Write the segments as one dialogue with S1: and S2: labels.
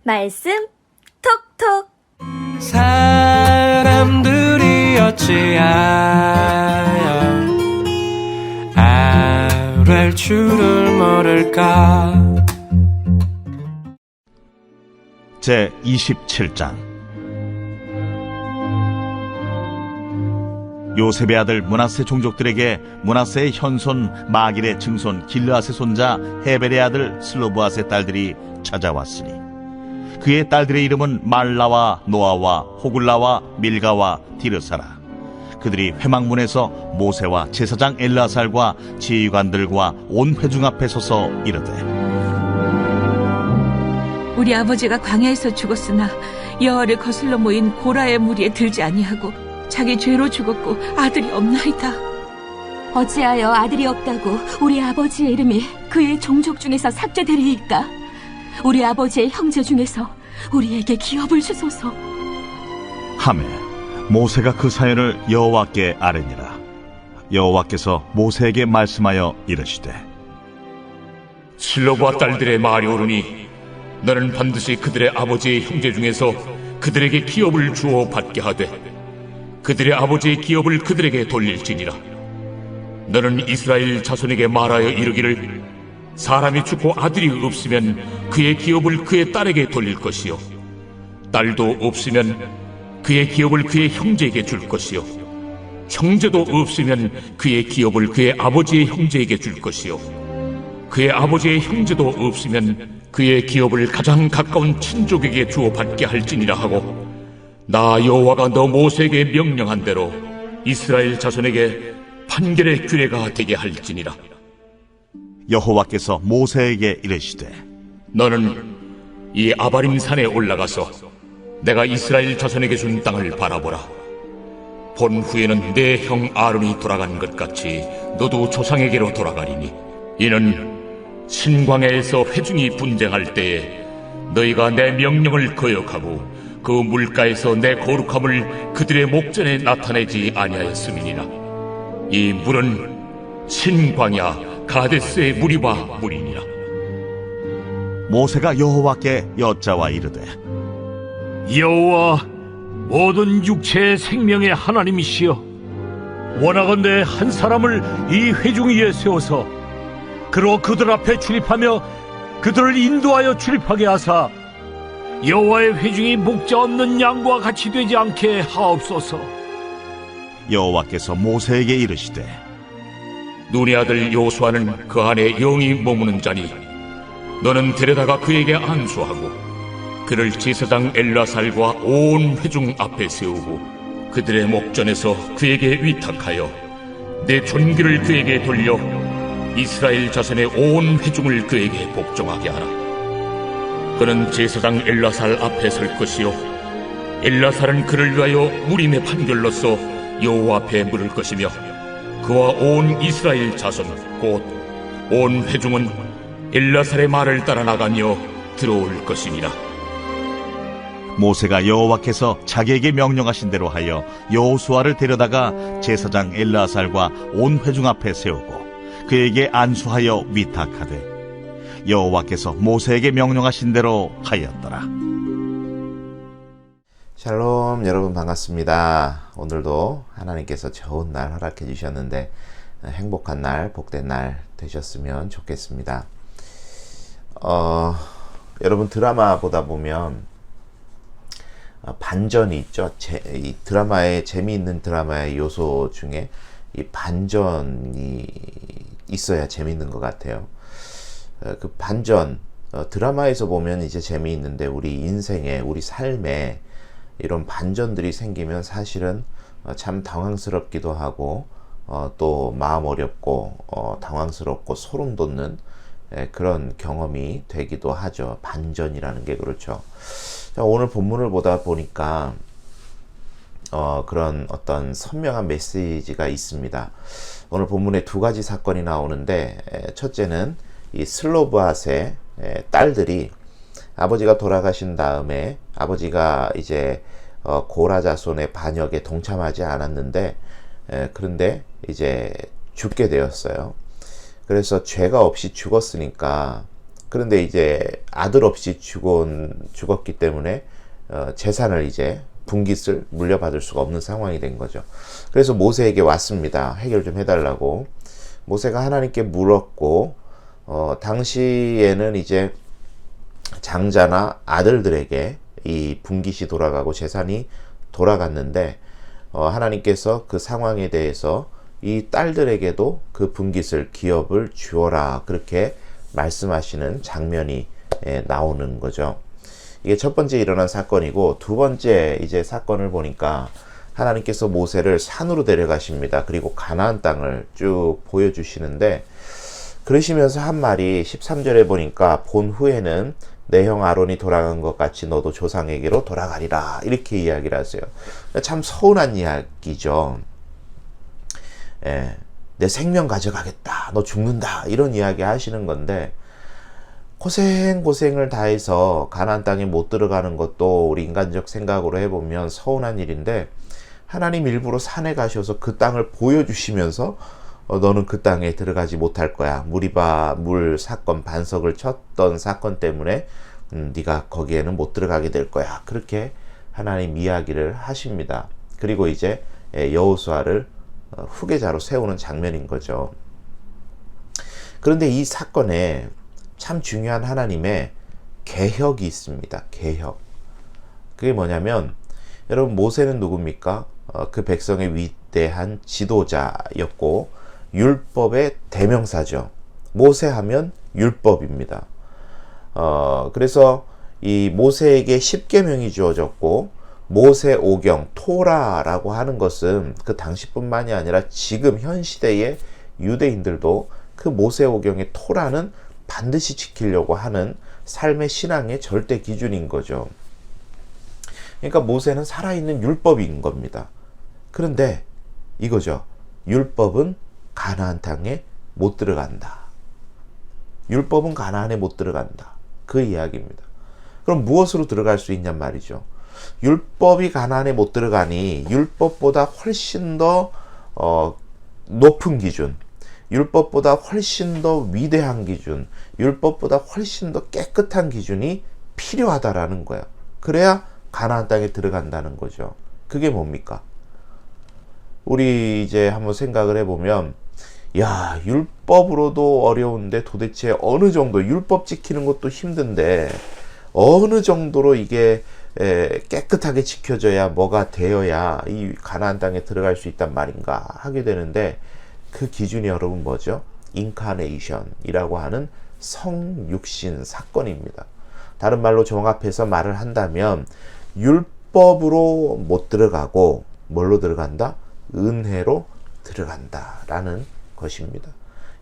S1: 말씀 톡톡.
S2: 사람들이 어찌하여 아랠 줄을 모를까.
S3: 제 27장. 요셉의 아들 므낫세 종족들에게 므낫세의 현손 마길의 증손 길르앗의 손자 헤벨의 아들 슬로브앗의 딸들이 찾아왔으니 그의 딸들의 이름은 말라와 노아와 호글라와 밀가와 디르사라. 그들이 회막문에서 모세와 제사장 엘르아살과 지휘관들과 온 회중 앞에 서서 이르되,
S4: 우리 아버지가 광야에서 죽었으나 여호와를 거슬러 모인 고라의 무리에 들지 아니하고 자기 죄로 죽었고 아들이 없나이다.
S5: 어찌하여 아들이 없다고 우리 아버지의 이름이 그의 종족 중에서 삭제되리이까? 우리 아버지의 형제 중에서 우리에게 기업을 주소서.
S3: 하매 모세가 그 사연을 여호와께 아뢰니라. 여호와께서 모세에게 말씀하여 이르시되,
S6: 실로브와 딸들의 말이 옳으니 너는 반드시 그들의 아버지의 형제 중에서 그들에게 기업을 주어 받게 하되 그들의 아버지의 기업을 그들에게 돌릴지니라. 너는 이스라엘 자손에게 말하여 이르기를, 사람이 죽고 아들이 없으면 그의 기업을 그의 딸에게 돌릴 것이요 딸도 없으면 그의 기업을 그의 형제에게 줄 것이요 형제도 없으면 그의 기업을 그의 아버지의 형제에게 줄 것이요 그의 아버지의 형제도 없으면 그의 기업을 가장 가까운 친족에게 주어 받게 할지니라 하고, 나 여호와가 너 모세에게 명령한 대로 이스라엘 자손에게 판결의 규례가 되게 할지니라.
S3: 여호와께서 모세에게 이르시되,
S6: 너는 이 아바림 산에 올라가서 내가 이스라엘 자손에게 준 땅을 바라보라. 본 후에는 내 형 아론이 돌아간 것 같이 너도 조상에게로 돌아가리니, 이는 신광야에서 회중이 분쟁할 때에 너희가 내 명령을 거역하고 그 물가에서 내 거룩함을 그들의 목전에 나타내지 아니하였음이니라. 이 물은 신광야 가데스의 무리바 물이니라.
S3: 모세가 여호와께 여짜와 이르되,
S7: 여호와 모든 육체의 생명의 하나님이시여, 원하건대 한 사람을 이 회중 위에 세워서 그로 그들 앞에 출입하며 그들을 인도하여 출입하게 하사 여호와의 회중이 목자 없는 양과 같이 되지 않게 하옵소서.
S3: 여호와께서 모세에게 이르시되,
S6: 눈의 아들 요수아는 그 안에 영이 머무는 자니 너는 데려다가 그에게 안수하고 그를 제사장 엘르아살과 온 회중 앞에 세우고 그들의 목전에서 그에게 위탁하여 내 존귀를 그에게 돌려 이스라엘 자손의 온 회중을 그에게 복종하게 하라. 그는 제사장 엘르아살 앞에 설 것이요 엘르아살은 그를 위하여 무림의 판결로서 여호와 앞에 물을 것이며 그와 온 이스라엘 자손 곧 온 회중은 엘르아살의 말을 따라 나가며 들어올 것이니라.
S3: 모세가 여호와께서 자기에게 명령하신 대로 하여 여호수아를 데려다가 제사장 엘르아살과 온 회중 앞에 세우고 그에게 안수하여 위탁하되 여호와께서 모세에게 명령하신 대로 하였더라.
S8: 샬롬, 여러분 반갑습니다. 오늘도 하나님께서 좋은 날 허락해 주셨는데 행복한 날, 복된 날 되셨으면 좋겠습니다. 여러분 드라마 보다 보면 반전이 있죠. 이 드라마의 재미있는 드라마의 요소 중에 이 반전이 있어야 재미있는 것 같아요. 그 반전, 드라마에서 보면 이제 재미있는데 우리 인생에, 우리 삶에 이런 반전들이 생기면 사실은 참 당황스럽기도 하고 또 마음 어렵고 당황스럽고 소름 돋는 그런 경험이 되기도 하죠. 반전이라는 게 그렇죠. 자, 오늘 본문을 보다 보니까 그런 어떤 선명한 메시지가 있습니다. 오늘 본문에 두 가지 사건이 나오는데, 첫째는 이 슬로브앗의 딸들이 아버지가 돌아가신 다음에 아버지가 이제 고라 자손의 반역에 동참하지 않았는데, 그런데 이제 죽게 되었어요. 그래서 죄가 없이 죽었으니까 그런데 이제 아들 없이 죽었기 때문에 재산을 이제 분깃을 물려받을 수가 없는 상황이 된 거죠. 그래서 모세에게 왔습니다. 해결 좀 해달라고. 모세가 하나님께 물었고, 당시에는 이제 장자나 아들들에게 이 분깃이 돌아가고 재산이 돌아갔는데, 하나님께서 그 상황에 대해서 이 딸들에게도 그 분깃을 기업을 주어라, 그렇게 말씀하시는 장면이 나오는 거죠. 이게 첫 번째 일어난 사건이고, 두 번째 이제 사건을 보니까 하나님께서 모세를 산으로 데려가십니다. 그리고 가나안 땅을 쭉 보여주시는데, 그러시면서 한 말이 13절에 보니까 본 후에는 내 형 아론이 돌아간 것 같이 너도 조상에게로 돌아가리라, 이렇게 이야기를 하세요. 참 서운한 이야기죠. 내 생명 가져가겠다, 너 죽는다, 이런 이야기 하시는 건데, 고생을 다해서 가나안 땅에 못 들어가는 것도 우리 인간적 생각으로 해보면 서운한 일인데, 하나님 일부러 산에 가셔서 그 땅을 보여주시면서 너는 그 땅에 들어가지 못할 거야. 물 사건, 반석을 쳤던 사건 때문에 네가 거기에는 못 들어가게 될 거야. 그렇게 하나님 이야기를 하십니다. 그리고 이제 여호수아를 후계자로 세우는 장면인 거죠. 그런데 이 사건에 참 중요한 하나님의 계획이 있습니다. 계획. 그게 뭐냐면, 여러분, 모세는 누굽니까? 그 백성의 위대한 지도자였고 율법의 대명사죠. 모세하면 율법입니다. 그래서 이 모세에게 10계명이 주어졌고, 모세 오경, 토라라고 하는 것은 그 당시뿐만이 아니라 지금 현 시대의 유대인들도 그 모세 오경의 토라는 반드시 지키려고 하는 삶의 신앙의 절대 기준인 거죠. 그러니까 모세는 살아있는 율법인 겁니다. 그런데 이거죠. 율법은 가나안 땅에 못 들어간다. 율법은 가나안에 못 들어간다. 그 이야기입니다. 그럼 무엇으로 들어갈 수 있냔 말이죠. 율법이 가나안에 못 들어가니 율법보다 훨씬 더 높은 기준, 율법보다 훨씬 더 위대한 기준, 율법보다 훨씬 더 깨끗한 기준이 필요하다라는 거예요. 그래야 가나안 땅에 들어간다는 거죠. 그게 뭡니까? 우리 이제 한번 생각을 해보면, 야, 율법으로도 어려운데 도대체 어느 정도, 율법 지키는 것도 힘든데 어느 정도로 이게 깨끗하게 지켜져야, 뭐가 되어야 이 가나안 땅에 들어갈 수 있단 말인가 하게 되는데, 그 기준이 여러분 뭐죠? 인카네이션이라고 하는 성육신 사건입니다. 다른 말로 종합해서 말을 한다면, 율법으로 못 들어가고 뭘로 들어간다? 은혜로 들어간다라는 것입니다.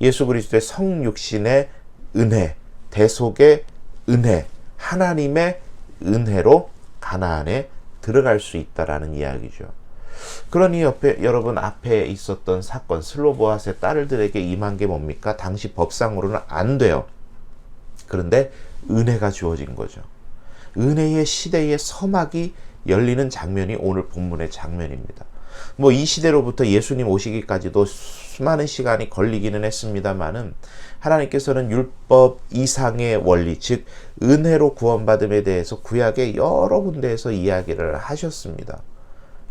S8: 예수 그리스도의 성육신의 은혜, 대속의 은혜, 하나님의 은혜로 가나안에 들어갈 수 있다라는 이야기죠. 그러니 여러분, 앞에 있었던 사건, 슬로보앗의 딸들에게 임한 게 뭡니까? 당시 법상으로는 안 돼요. 그런데 은혜가 주어진 거죠. 은혜의 시대의 서막이 열리는 장면이 오늘 본문의 장면입니다. 뭐 이 시대로부터 예수님 오시기까지도 수많은 시간이 걸리기는 했습니다만은, 하나님께서는 율법 이상의 원리, 즉 은혜로 구원받음에 대해서 구약의 여러 군데에서 이야기를 하셨습니다.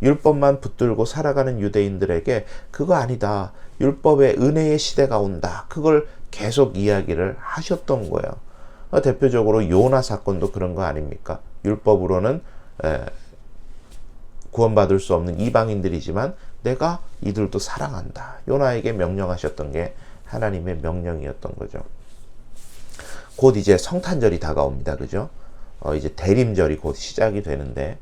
S8: 율법만 붙들고 살아가는 유대인들에게 그거 아니다, 율법의 은혜의 시대가 온다, 그걸 계속 이야기를 하셨던 거예요. 대표적으로 요나 사건도 그런 거 아닙니까? 율법으로는 구원받을 수 없는 이방인들이지만 내가 이들도 사랑한다, 요나에게 명령하셨던 게 하나님의 명령이었던 거죠. 곧 이제 성탄절이 다가옵니다. 그죠? 이제 대림절이 곧 시작이 되는데,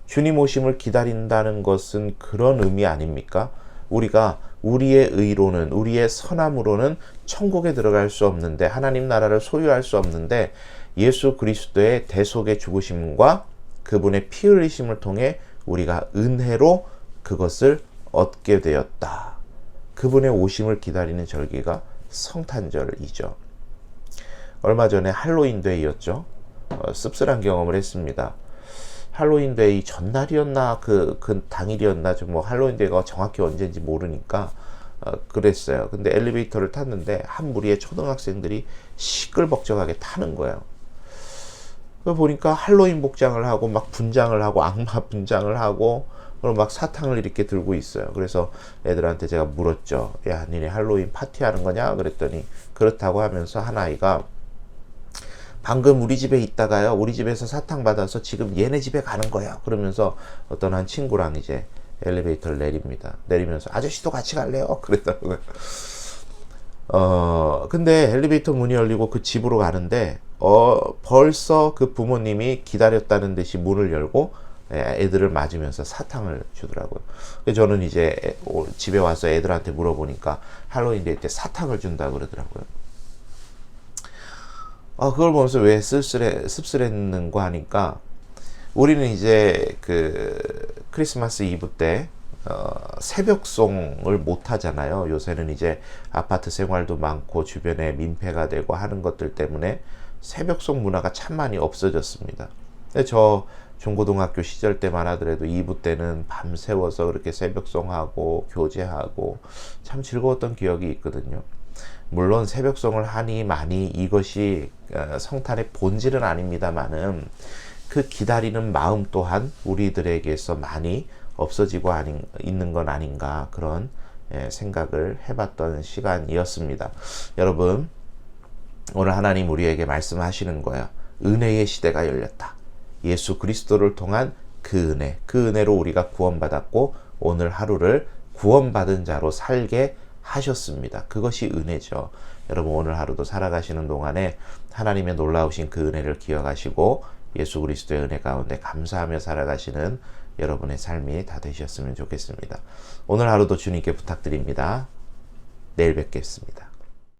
S8: 주님 오심을 기다린다는 것은 그런 의미 아닙니까? 우리가 우리의 의로는, 우리의 선함으로는 천국에 들어갈 수 없는데, 하나님 나라를 소유할 수 없는데, 예수 그리스도의 대속의 죽으심과 그분의 피 흘리심을 통해 우리가 은혜로 그것을 얻게 되었다. 그분의 오심을 기다리는 절기가 성탄절이죠. 얼마 전에 할로윈데이였죠. 씁쓸한 경험을 했습니다. 할로윈데이 전날이었나 그 당일이었나, 좀 뭐 할로윈데이가 정확히 언제인지 모르니까 그랬어요. 근데 엘리베이터를 탔는데 한 무리의 초등학생들이 시끌벅적하게 타는 거예요. 보니까 할로윈 복장을 하고 막 분장을 하고 악마 분장을 하고 그리고 막 사탕을 이렇게 들고 있어요. 그래서 애들한테 제가 물었죠. 야, 니네 할로윈 파티하는 거냐? 그랬더니 그렇다고 하면서 한 아이가 방금 우리 집에 있다가요, 우리 집에서 사탕 받아서 지금 얘네 집에 가는 거예요. 그러면서 어떤 한 친구랑 이제 엘리베이터를 내립니다. 내리면서 아저씨도 같이 갈래요? 그랬더라고요. 근데 엘리베이터 문이 열리고 그 집으로 가는데 벌써 그 부모님이 기다렸다는 듯이 문을 열고 애들을 맞으면서 사탕을 주더라고요. 저는 이제 집에 와서 애들한테 물어보니까 할로윈 데이 때 사탕을 준다 그러더라고요. 그걸 보면서 왜 씁쓸했는가 하니까 우리는 이제 그 크리스마스 이브 때 새벽송을 못 하잖아요. 요새는 이제 아파트 생활도 많고 주변에 민폐가 되고 하는 것들 때문에 새벽송 문화가 참 많이 없어졌습니다. 근데 저 중고등학교 시절 때만 하더라도 2부 때는 밤새워서 그렇게 새벽송하고 교제하고 참 즐거웠던 기억이 있거든요. 물론 새벽송을 하니 많이 이것이 성탄의 본질은 아닙니다만은 그 기다리는 마음 또한 우리들에게서 많이 없어지고 있는 건 아닌가 그런 생각을 해봤던 시간이었습니다. 여러분, 오늘 하나님 우리에게 말씀하시는 거예요. 은혜의 시대가 열렸다. 예수 그리스도를 통한 그 은혜로 우리가 구원받았고 오늘 하루를 구원받은 자로 살게 하셨습니다. 그것이 은혜죠. 여러분, 오늘 하루도 살아가시는 동안에 하나님의 놀라우신 그 은혜를 기억하시고 예수 그리스도의 은혜 가운데 감사하며 살아가시는 여러분의 삶이 다 되셨으면 좋겠습니다. 오늘 하루도 주님께 부탁드립니다. 내일 뵙겠습니다.